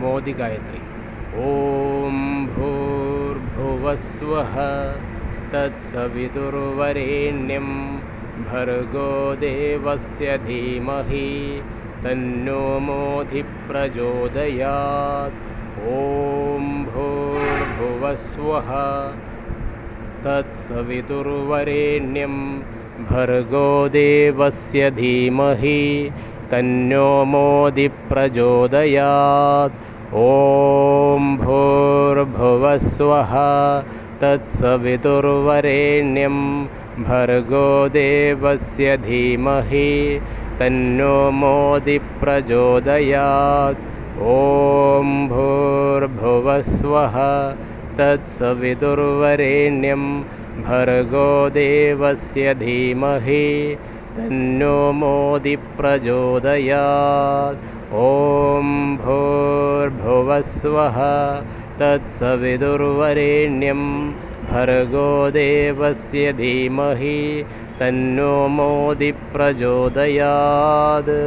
മോദി ഗായത്രി. ഓം ഭൂർഭുവസ്വഃ തത്സവിതുർവരേണ്യം ഭർഗോ ദേവസ്യ ധീമഹി തന്നോ മോദി പ്രചോദയാത്. ഓം ഭൂർഭുവസ്വഃ തത്സവിതുർവരേണ്യം ഭർഗോ ദേവസ്യ ധീമഹി തന്നോ മോദി പ്രചോദയാത്. ഓം ഭൂർഭുവസ്വഃ തത്സവിതുർവരേണ്യം ഭർഗോ ദേവസ്യ ധീമഹി തന്നോ മോദി പ്രചോദയാത്. ഓം ഭൂർഭുവസ്വഃ തത്സവിതുർവരേണ്യം ഭർഗോ ദേവസ്യ ധീമഹി തന്നോ മോദി പ്രചോദയാത്. ഓം ഭൂർഭുവസ്വഃ തത്സവിതുർവരേണ്യം ഭർഗോ ദേവസ്യ ധീമഹി തന്നോ മോദി പ്രചോദയാത്.